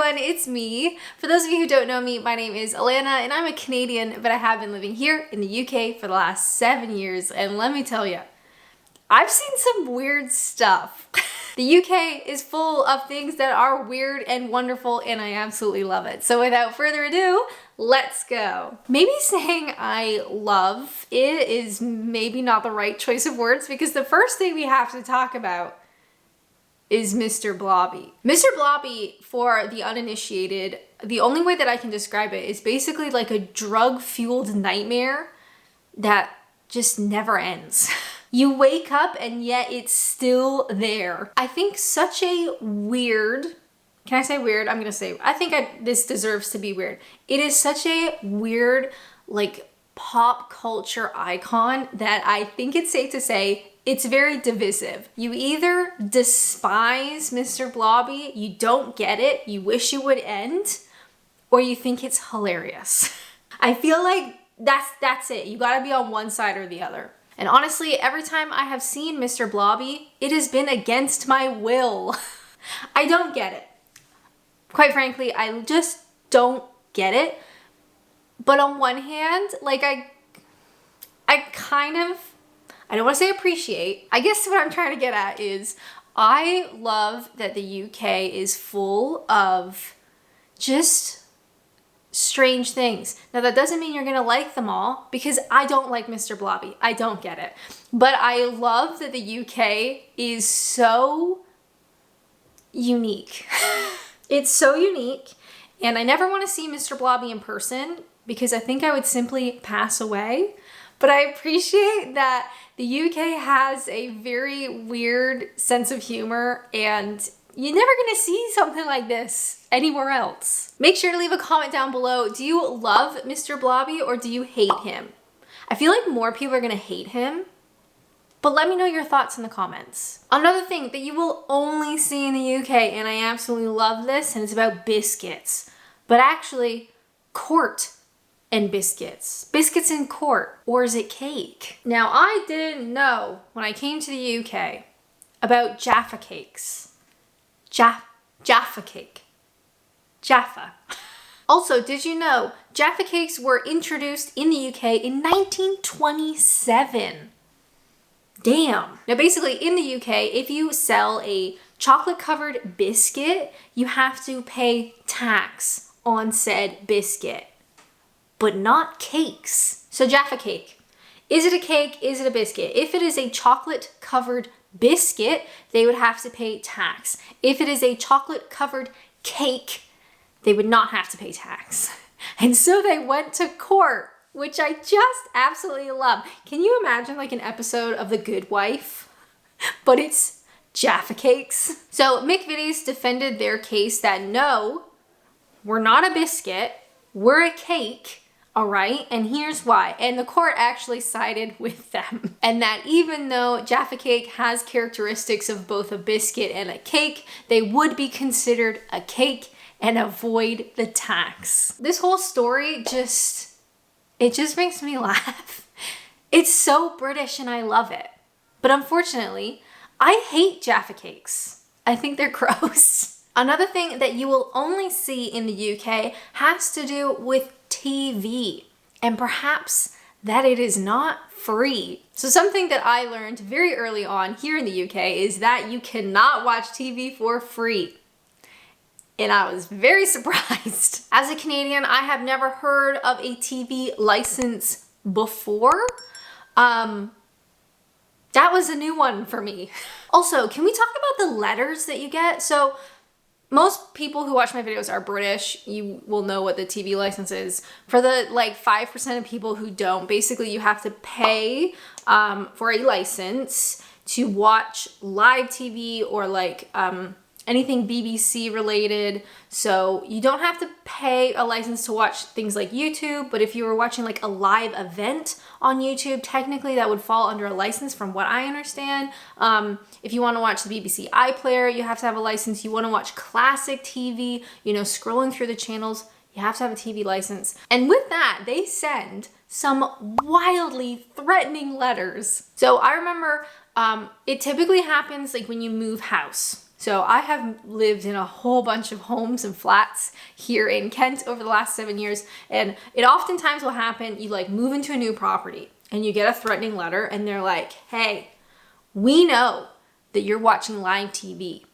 everyone, it's me. For those of you who don't know me, my name is Alanna and I'm a Canadian, but I have been living here in the UK for the last 7 years, and let me tell you, I've seen some weird stuff. The UK is full of things that are weird and wonderful, and I absolutely love it. So without further ado, let's go. Maybe saying I love it is maybe not the right choice of words, because the first thing we have to talk about is Mr. Blobby. Mr. Blobby, for the uninitiated, the only way that I can describe it is basically like a drug-fueled nightmare that just never ends. You wake up and yet it's still there. I think such a weird, can I say weird? I'm gonna say, this deserves to be weird. It is such a weird, like, pop culture icon that I think it's safe to say it's very divisive. You either despise Mr. Blobby, you don't get it, you wish it would end, or you think it's hilarious. I feel like that's it. You gotta be on one side or the other. And honestly, every time I have seen Mr. Blobby, it has been against my will. I don't get it. Quite frankly, I just don't get it. But on one hand, like I don't want to say appreciate. I guess what I'm trying to get at is I love that the UK is full of just strange things. Now that doesn't mean you're gonna like them all, because I don't like Mr. Blobby. I don't get it. But I love that the UK is so unique. It's so unique, and I never want to see Mr. Blobby in person because I think I would simply pass away. But I appreciate that the UK has a very weird sense of humor, and you're never gonna see something like this anywhere else. Make sure to leave a comment down below. Do you love Mr. Blobby or do you hate him? I feel like more people are gonna hate him, but let me know your thoughts in the comments. Another thing that you will only see in the UK, and I absolutely love this, and it's about biscuits, but actually court and biscuits. Biscuits in court, or is it cake? Now, I didn't know when I came to the UK about Jaffa Cakes. Jaffa Cake. Jaffa. Also, did you know Jaffa Cakes were introduced in the UK in 1927? Damn. Now, basically, in the UK, if you sell a chocolate-covered biscuit, you have to pay tax on said biscuit, but not cakes. So Jaffa Cake. Is it a cake? Is it a biscuit? If it is a chocolate-covered biscuit, they would have to pay tax. If it is a chocolate-covered cake, they would not have to pay tax. And so they went to court, which I just absolutely love. Can you imagine like an episode of The Good Wife? But it's Jaffa Cakes. So McVitie's defended their case that no, we're not a biscuit, we're a cake. All right, and here's why. And the court actually sided with them. And that even though Jaffa Cake has characteristics of both a biscuit and a cake, they would be considered a cake and avoid the tax. This whole story just makes me laugh. It's so British and I love it. But unfortunately, I hate Jaffa Cakes. I think they're gross. Another thing that you will only see in the UK has to do with TV, and perhaps that it is not free. So something that I learned very early on here in the UK is that you cannot watch TV for free. And I was very surprised. As a Canadian, I have never heard of a TV license before. That was a new one for me. Also, can we talk about the letters that you get? So most people who watch my videos are British. You will know what the TV license is. For the like 5% of people who don't, basically you have to pay for a license to watch live TV or like anything BBC related. So you don't have to pay a license to watch things like YouTube, but if you were watching like a live event on YouTube, technically that would fall under a license from what I understand. If you want to watch the BBC iPlayer, you have to have a license. You want to watch classic TV, you know, scrolling through the channels, you have to have a TV license. And with that, they send some wildly threatening letters. So I remember it typically happens like when you move house. So I have lived in a whole bunch of homes and flats here in Kent over the last 7 years. And it oftentimes will happen, you like move into a new property and you get a threatening letter and they're like, hey, we know that you're watching live TV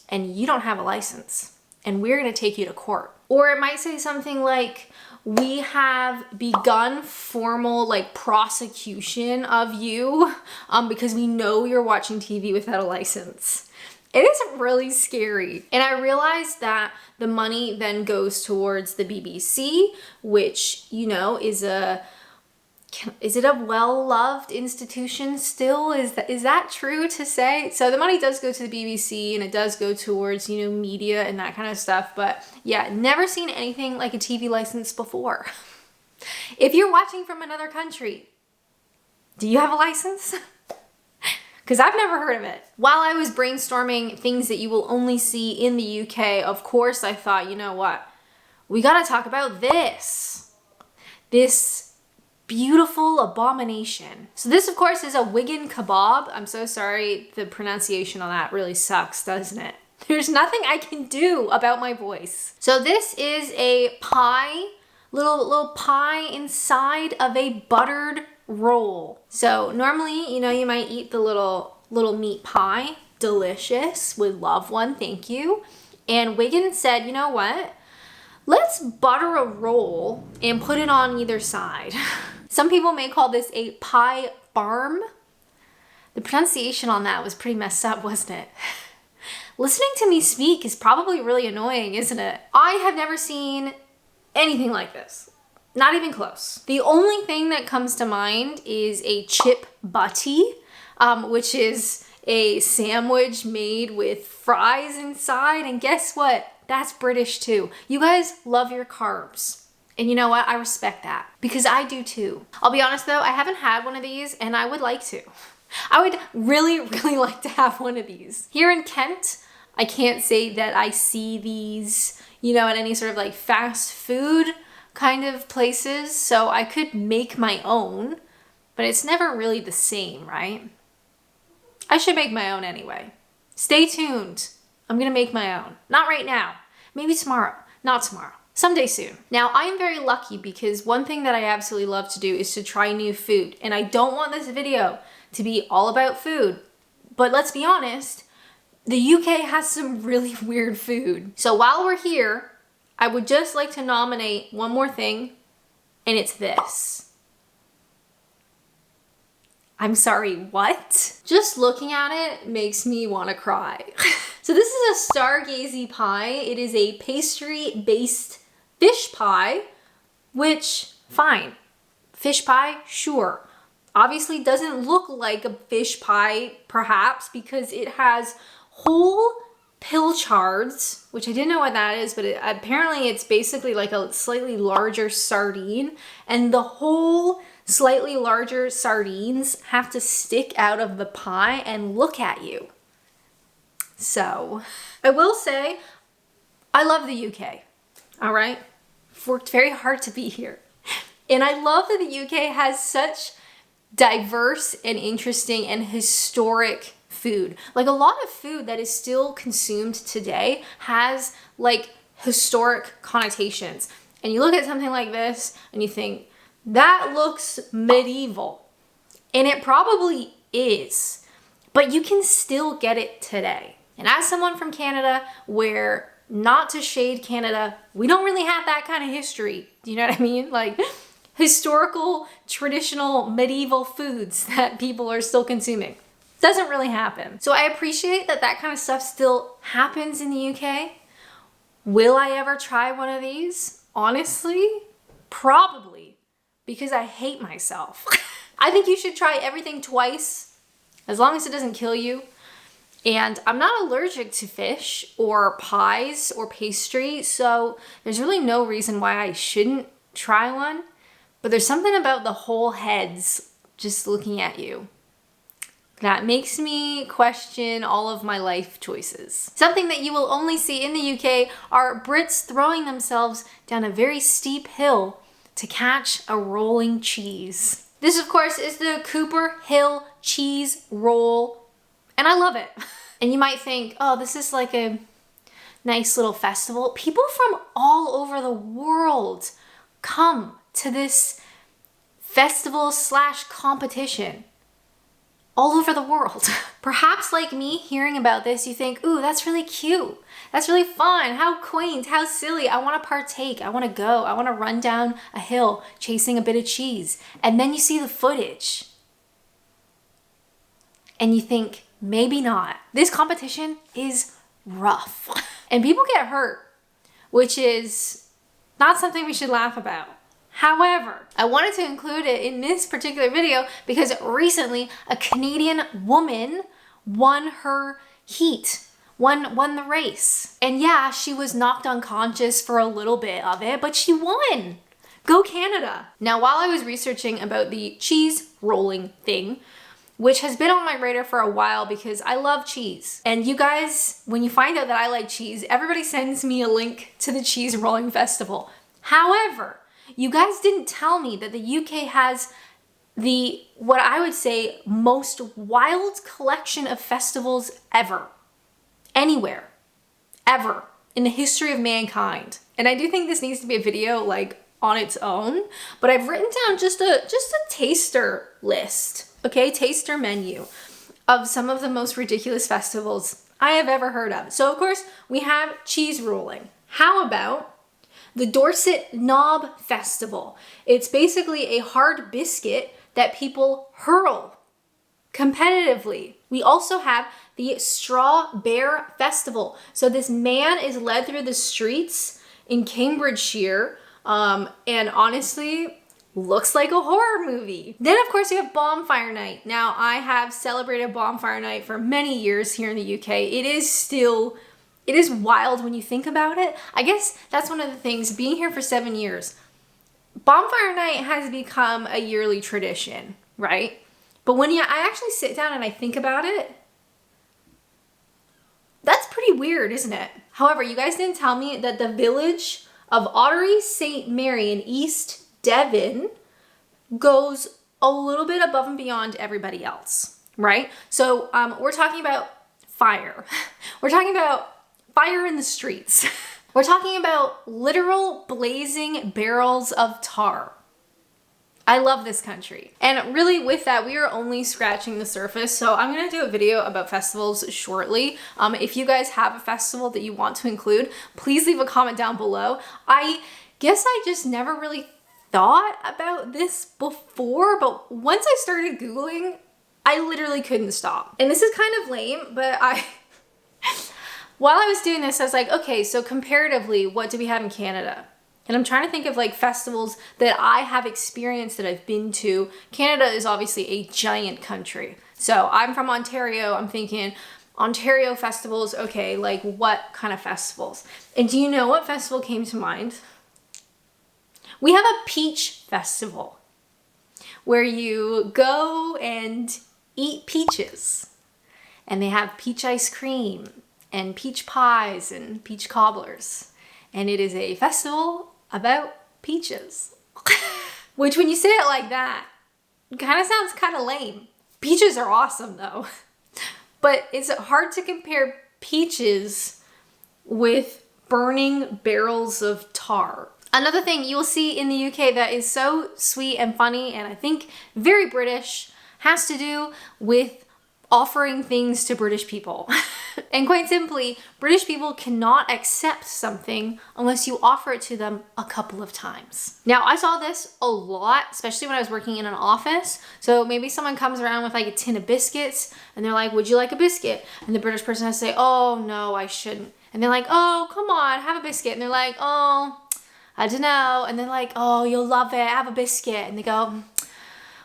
and you don't have a license and we're gonna take you to court. Or it might say something like, we have begun formal like prosecution of you because we know you're watching TV without a license. It is really scary. And I realized that the money then goes towards the BBC, which, you know, is it a well-loved institution still? Is that true to say? So the money does go to the BBC and it does go towards, you know, media and that kind of stuff. But yeah, never seen anything like a TV license before. If you're watching from another country, do you have a license? Because I've never heard of it. While I was brainstorming things that you will only see in the UK, of course I thought, you know what? We gotta talk about this. This beautiful abomination. So this, of course, is a Wigan Kebab. I'm so sorry, the pronunciation on that really sucks, doesn't it? There's nothing I can do about my voice. So this is a pie, little pie inside of a buttered roll. So normally, you know, you might eat the little meat pie. Delicious, would love one, thank you. And Wigan said, you know what? Let's butter a roll and put it on either side. Some people may call this a pie barm. The pronunciation on that was pretty messed up, wasn't it? Listening to me speak is probably really annoying, isn't it? I have never seen anything like this. Not even close. The only thing that comes to mind is a chip butty, which is a sandwich made with fries inside. And guess what? That's British too. You guys love your carbs. And you know what? I respect that because I do too. I'll be honest though, I haven't had one of these and I would like to. I would really, really like to have one of these. Here in Kent, I can't say that I see these, you know, at any sort of like fast food kind of places. So I could make my own, but it's never really the same, right? I should make my own anyway. Stay tuned. I'm gonna make my own. Not right now. Maybe tomorrow. Not tomorrow. Someday soon. Now, I am very lucky because one thing that I absolutely love to do is to try new food. And I don't want this video to be all about food. But let's be honest, the UK has some really weird food. So while we're here, I would just like to nominate one more thing, and it's this. I'm sorry, what? Just looking at it makes me want to cry. So this is a stargazy pie. It is a pastry-based fish pie, which, fine. Fish pie, sure. Obviously doesn't look like a fish pie, perhaps, because it has whole pilchards, which I didn't know what that is, but apparently it's basically like a slightly larger sardine, and the whole slightly larger sardines have to stick out of the pie and look at you. So, I will say, I love the UK, all right? I've worked very hard to be here. And I love that the UK has such diverse and interesting and historic food. Like a lot of food that is still consumed today has like historic connotations. And you look at something like this and you think, that looks medieval. And it probably is, but you can still get it today. And as someone from Canada, where, not to shade Canada, we don't really have that kind of history. Do you know what I mean? Like historical, traditional, medieval foods that people are still consuming. Doesn't really happen. So I appreciate that that kind of stuff still happens in the UK. Will I ever try one of these? Honestly, probably, because I hate myself. I think you should try everything twice, as long as it doesn't kill you. And I'm not allergic to fish or pies or pastry, so there's really no reason why I shouldn't try one. But there's something about the whole heads just looking at you that makes me question all of my life choices. Something that you will only see in the UK are Brits throwing themselves down a very steep hill to catch a rolling cheese. This, of course, is the Cooper Hill cheese roll, and I love it. And you might think, oh, this is like a nice little festival. People from all over the world come to this festival slash competition. All over the world. Perhaps like me, hearing about this, you think, ooh, that's really cute. That's really fun. How quaint, how silly. I want to partake. I want to go. I want to run down a hill chasing a bit of cheese. And then you see the footage. And you think, maybe not. This competition is rough. And people get hurt, which is not something we should laugh about. However, I wanted to include it in this particular video because recently a Canadian woman won her heat, won the race. And yeah, she was knocked unconscious for a little bit of it, but she won. Go Canada. Now, while I was researching about the cheese rolling thing, which has been on my radar for a while because I love cheese. And you guys, when you find out that I like cheese, everybody sends me a link to the cheese rolling festival. However, you guys didn't tell me that the UK has what I would say, most wild collection of festivals ever. Anywhere. Ever. In the history of mankind. And I do think this needs to be a video like on its own, but I've written down just a taster list, okay? Taster menu of some of the most ridiculous festivals I have ever heard of. So of course, we have cheese rolling. How about the Dorset Knob Festival? It's basically a hard biscuit that people hurl competitively. We also have the Straw Bear Festival. So this man is led through the streets in Cambridgeshire, and honestly, looks like a horror movie. Then of course you have Bonfire Night. Now I have celebrated Bonfire Night for many years here in the UK. It is wild when you think about it. I guess that's one of the things, being here for 7 years, Bonfire Night has become a yearly tradition, right? But when I actually sit down and I think about it, that's pretty weird, isn't it? However, you guys didn't tell me that the village of Ottery St. Mary in East Devon goes a little bit above and beyond everybody else, right? So we're talking about fire. We're talking about fire in the streets. We're talking about literal blazing barrels of tar. I love this country. And really with that, we are only scratching the surface. So I'm gonna do a video about festivals shortly. If you guys have a festival that you want to include, please leave a comment down below. I guess I just never really thought about this before, but once I started Googling, I literally couldn't stop. And this is kind of lame, but while I was doing this, I was like, okay, so comparatively, what do we have in Canada? And I'm trying to think of like festivals that I have experienced that I've been to. Canada is obviously a giant country. So I'm from Ontario. I'm thinking Ontario festivals. Okay, like what kind of festivals? And do you know what festival came to mind? We have a peach festival where you go and eat peaches. And they have peach ice cream and peach pies and peach cobblers. And it is a festival about peaches. Which when you say it like that, kind of sounds kind of lame. Peaches are awesome though. But it's hard to compare peaches with burning barrels of tar. Another thing you will see in the UK that is so sweet and funny, and I think very British, has to do with offering things to British people. And quite simply, British people cannot accept something unless you offer it to them a couple of times. Now, I saw this a lot, especially when I was working in an office. So maybe someone comes around with like a tin of biscuits and they're like, would you like a biscuit? And the British person has to say, oh, no, I shouldn't. And they're like, oh, come on, have a biscuit. And they're like, oh, I don't know. And they're like, oh, you'll love it, have a biscuit. And they go,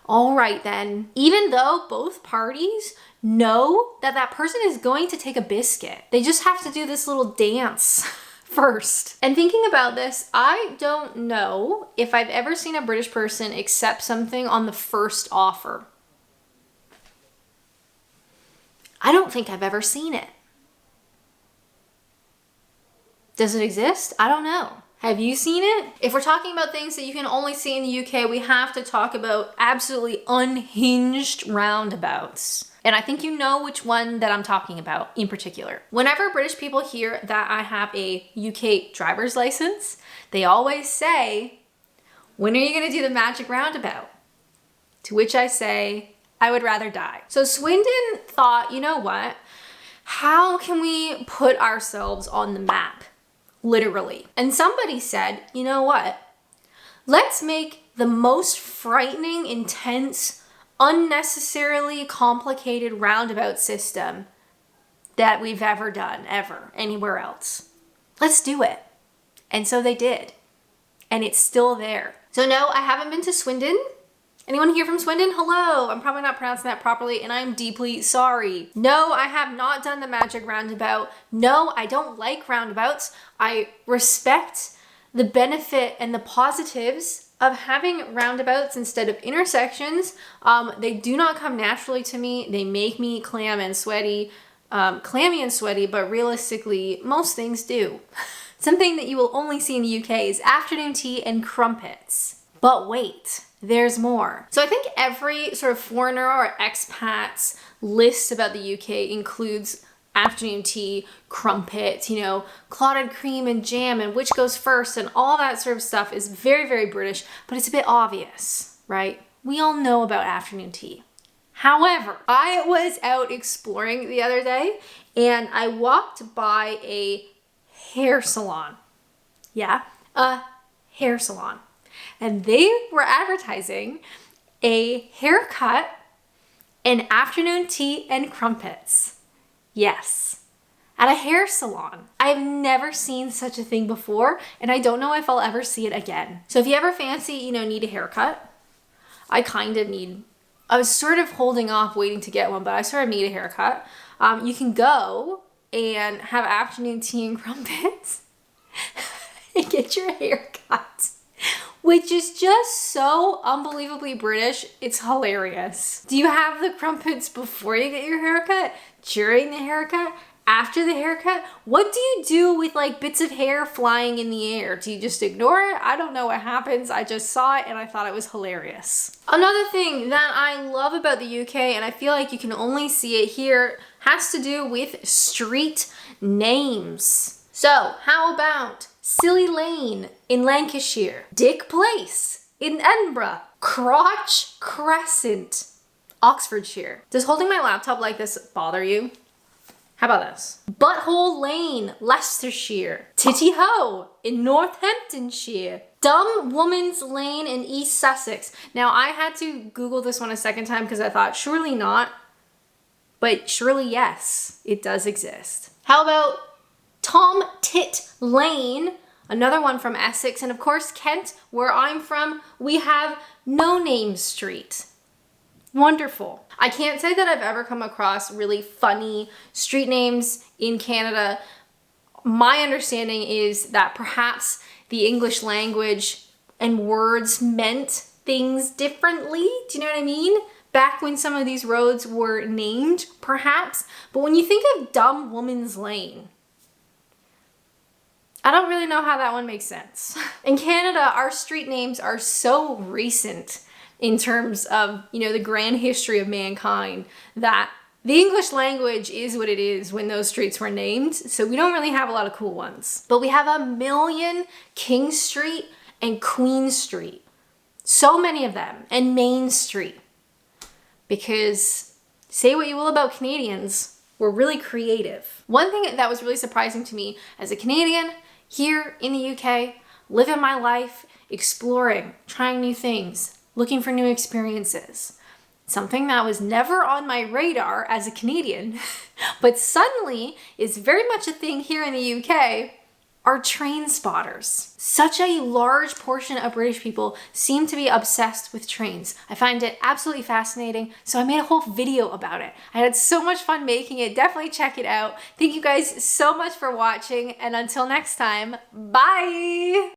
all right then. Even though both parties know that that person is going to take a biscuit, they just have to do this little dance first. And thinking about this, I don't know if I've ever seen a British person accept something on the first offer. I don't think I've ever seen it. Does it exist? I don't know. Have you seen it? If we're talking about things that you can only see in the UK, we have to talk about absolutely unhinged roundabouts. And I think you know which one that I'm talking about in particular. Whenever British people hear that I have a UK driver's license, they always say, when are you gonna do the magic roundabout? To which I say, I would rather die. So Swindon thought, you know what? How can we put ourselves on the map? Literally. And somebody said, you know what? Let's make the most frightening, intense, unnecessarily complicated roundabout system that we've ever done, ever, anywhere else. Let's do it. And so they did. And it's still there. So no, I haven't been to Swindon. Anyone here from Swindon? Hello. I'm probably not pronouncing that properly and I'm deeply sorry. No, I have not done the magic roundabout. No, I don't like roundabouts. I respect the benefit and the positives of having roundabouts instead of intersections. They do not come naturally to me. They make me clammy and sweaty, but realistically, most things do. Something that you will only see in the UK is afternoon tea and crumpets. But wait, there's more. So I think every sort of foreigner or expat's list about the UK includes afternoon tea, crumpets, you know, clotted cream and jam and which goes first and all that sort of stuff is very, very British, but it's a bit obvious, right? We all know about afternoon tea. However, I was out exploring the other day and I walked by a hair salon. Yeah, a hair salon. And they were advertising a haircut and afternoon tea and crumpets. Yes, at a hair salon. I've never seen such a thing before, and I don't know if I'll ever see it again. So if you ever fancy, you know, need a haircut, I was sort of holding off waiting to get one, but I sort of need a haircut. You can go and have afternoon tea and crumpets and get your hair cut. Which is just so unbelievably British, it's hilarious. Do you have the crumpets before you get your haircut? During the haircut? After the haircut? What do you do with like bits of hair flying in the air? Do you just ignore it? I don't know what happens. I just saw it and I thought it was hilarious. Another thing that I love about the UK, and I feel like you can only see it here, has to do with street names. So how about Silly Lane in Lancashire, Dick Place in Edinburgh, Crotch Crescent, Oxfordshire. Does holding my laptop like this bother you? How about this? Butthole Lane, Leicestershire, Titty Ho in Northamptonshire, Dumb Woman's Lane in East Sussex. Now I had to Google this one a second time because I thought surely not, but surely yes, it does exist. How about Tom Tit Lane, another one from Essex, and of course Kent, where I'm from, we have No Name Street. Wonderful. I can't say that I've ever come across really funny street names in Canada. My understanding is that perhaps the English language and words meant things differently. Do you know what I mean? Back when some of these roads were named, perhaps. But when you think of Dumb Woman's Lane, I don't really know how that one makes sense. In Canada, our street names are so recent in terms of, you know, the grand history of mankind that the English language is what it is when those streets were named. So we don't really have a lot of cool ones. But we have a million King Street and Queen Street. So many of them. And Main Street. Because say what you will about Canadians, we're really creative. One thing that was really surprising to me as a Canadian here in the UK, living my life, exploring, trying new things, looking for new experiences. Something that was never on my radar as a Canadian, but suddenly is very much a thing here in the UK, are train spotters. Such a large portion of British people seem to be obsessed with trains. I find it absolutely fascinating, so I made a whole video about it. I had so much fun making it. Definitely check it out. Thank you guys so much for watching, and until next time, bye!